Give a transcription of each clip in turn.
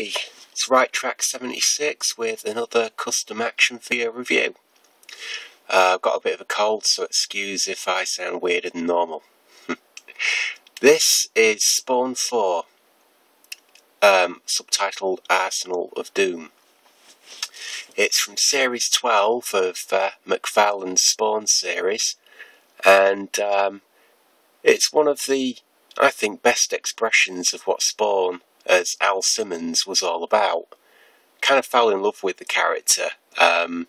everybody, it's Right Track 76 with another custom action figure review. I've got a bit of a cold, so excuse if I sound weirder than normal. This is Spawn 4, subtitled Arsenal of Doom. It's from Series 12 of McFarlane's Spawn series, and it's one of the, I think, best expressions of what Spawn as Al Simmons was all about. Kind of fell in love with the character a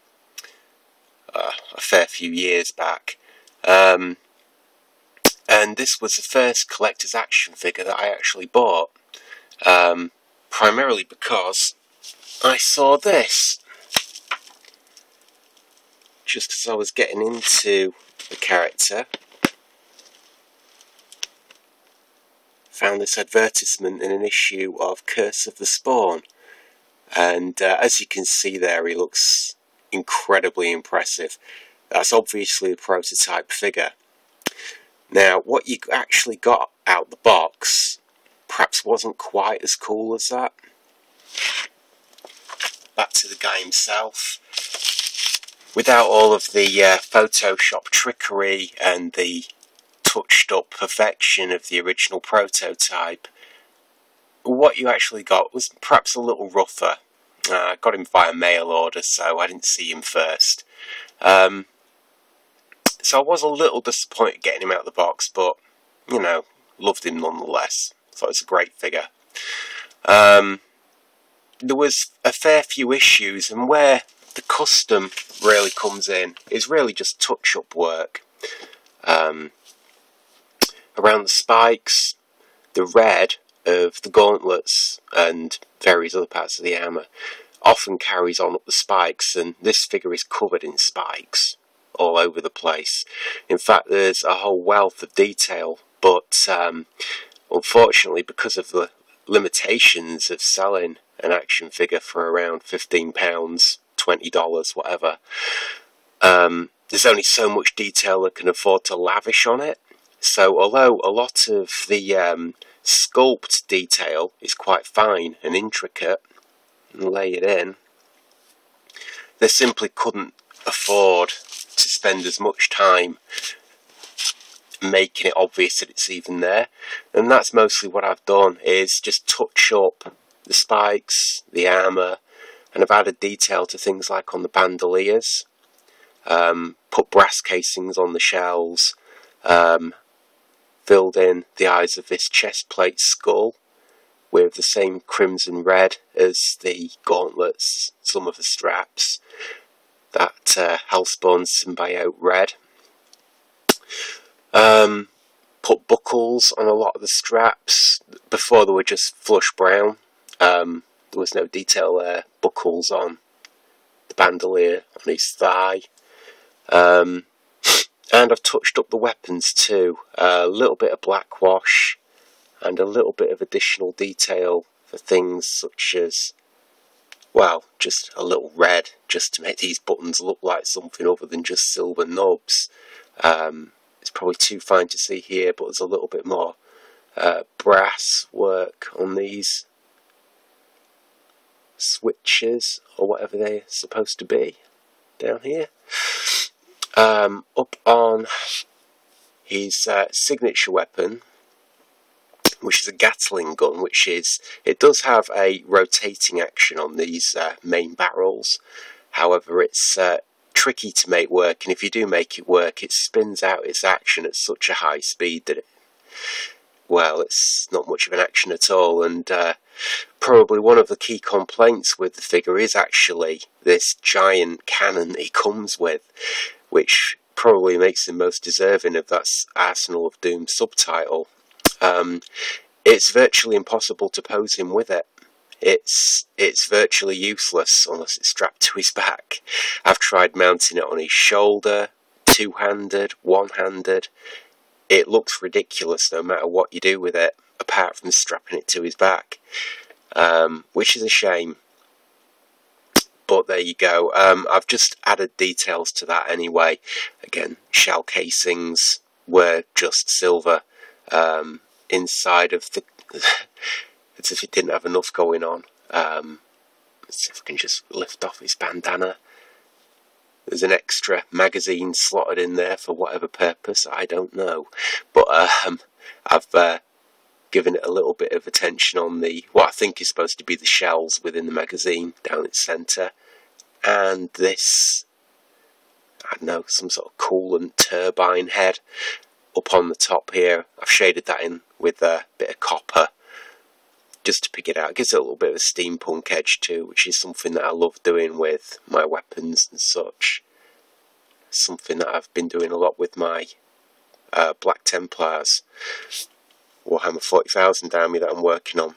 fair few years back, and this was the first collector's action figure that I actually bought, primarily because I saw this just as I was getting into the character. Found this advertisement in an issue of Curse of the Spawn, and as you can see there, he looks incredibly impressive. That's obviously a prototype figure. Now, what you actually got out the box perhaps wasn't quite as cool as that. Back to the guy himself. Without all of the Photoshop trickery and the touched up perfection of the original prototype, what you actually got was perhaps a little rougher. I got him via mail order, so I didn't see him first. So I was a little disappointed getting him out of the box, but, you know, loved him nonetheless. Thought it was a great figure. There was a fair few issues, and where the custom really comes in is really just touch-up work. Around the spikes, the red of the gauntlets and various other parts of the armour often carries on up the spikes, and this figure is covered in spikes all over the place. In fact, there's a whole wealth of detail, but unfortunately, because of the limitations of selling an action figure for around £15, $20, whatever, there's only so much detail I can afford to lavish on it. So although a lot of the sculpt detail is quite fine and intricate and layered in, they simply couldn't afford to spend as much time making it obvious that it's even there. And that's mostly what I've done, is just touch up the spikes, the armour, and I've added detail to things like on the bandoliers, put brass casings on the shells, filled in the eyes of this chest plate skull with the same crimson red as the gauntlets, some of the straps, that Hellspawn symbiote red. Put buckles on a lot of the straps. Before they were just flush brown. There was no detail there. Buckles on the bandolier, on his thigh. And I've touched up the weapons too. A little bit of black wash and a little bit of additional detail for things such as, well, just a little red, just to make these buttons look like something other than just silver nubs. It's probably too fine to see here, but there's a little bit more brass work on these switches, or whatever they're supposed to be, down here. Up on his signature weapon, which is a Gatling gun, it does have a rotating action on these main barrels. However, it's tricky to make work, and if you do make it work, it spins out its action at such a high speed that it's not much of an action at all. And probably one of the key complaints with the figure is actually this giant cannon he comes with, which probably makes him most deserving of that Arsenal of Doom subtitle. It's virtually impossible to pose him with it. It's virtually useless unless it's strapped to his back. I've tried mounting it on his shoulder, two-handed, one-handed. It looks ridiculous no matter what you do with it, apart from strapping it to his back, which is a shame. But there you go. I've just added details to that anyway. Again, shell casings were just silver inside of the... as if it didn't have enough going on. Let's see if I can just lift off his bandana. There's an extra magazine slotted in there for whatever purpose, I don't know. But I've given it a little bit of attention on what I think is supposed to be the shells within the magazine down its centre. And this, I don't know, some sort of coolant turbine head up on the top here. I've shaded that in with a bit of copper just to pick it out. It gives it a little bit of a steampunk edge too, which is something that I love doing with my weapons and such. Something that I've been doing a lot with my Black Templars, Warhammer 40,000 army that I'm working on.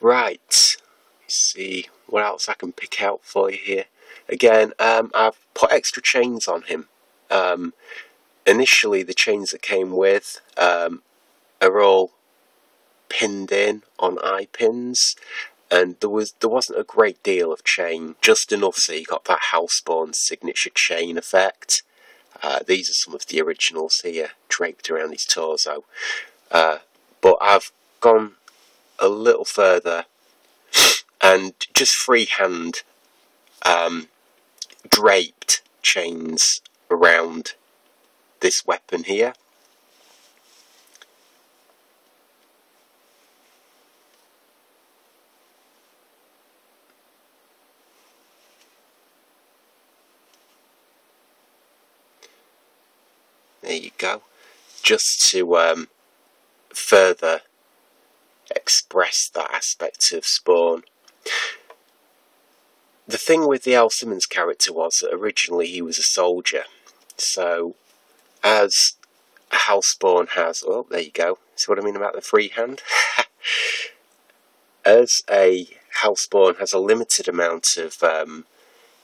Right, let's see what else I can pick out for you here. Again, I've put extra chains on him. Initially, the chains that came with are all pinned in on eye pins, and there wasn't a great deal of chain, just enough so you got that Hellspawn signature chain effect. These are some of the originals here, draped around his torso. But I've gone a little further and just freehand draped chains around this weapon here. There you go, just to further express that aspect of Spawn. The thing with the Al Simmons character was that originally he was a soldier, so as a Hellspawn has, oh there you go, see what I mean about the freehand? As a Hellspawn has a limited amount of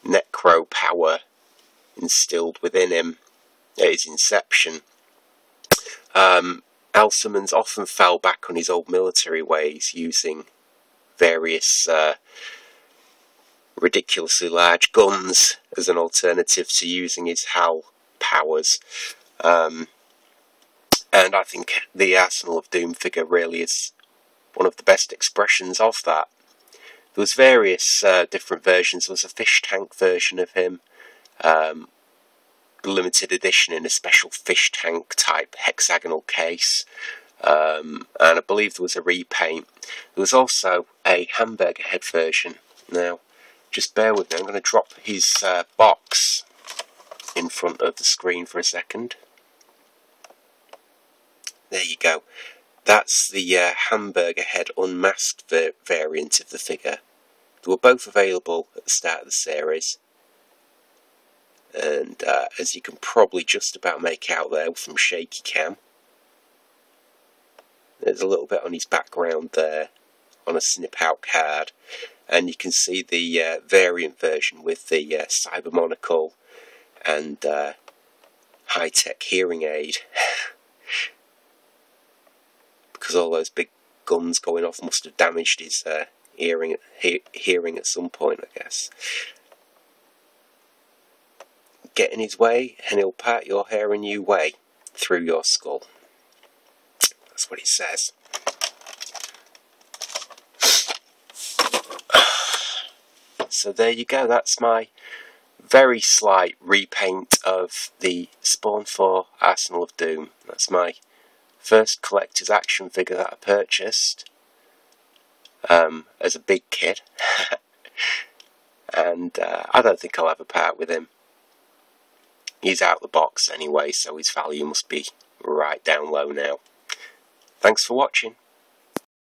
necro power instilled within him at his inception, Al Simmons often fell back on his old military ways, using various ridiculously large guns as an alternative to using his Hal powers. And I think the Arsenal of Doom figure really is one of the best expressions of that. There was various different versions. There was a fish tank version of him, limited edition in a special fish tank type hexagonal case, and I believe there was a repaint. There was also a hamburger head version. Now just bear with me, I'm going to drop his box in front of the screen for a second. There you go, that's the hamburger head unmasked variant of the figure. They were both available at the start of the series. And as you can probably just about make out there from shaky cam, there's a little bit on his background there on a snip out card, and you can see the variant version with the cyber monocle and high-tech hearing aid. Because all those big guns going off must have damaged his hearing at some point, I guess. Get in his way and he'll part your hair a new way through your skull. That's what it says. So there you go, that's my very slight repaint of the Spawn 4 Arsenal of Doom. That's my first collector's action figure that I purchased as a big kid. And I don't think I'll ever part with him. He's out of the box anyway, so his value must be right down low now. Thanks for watching.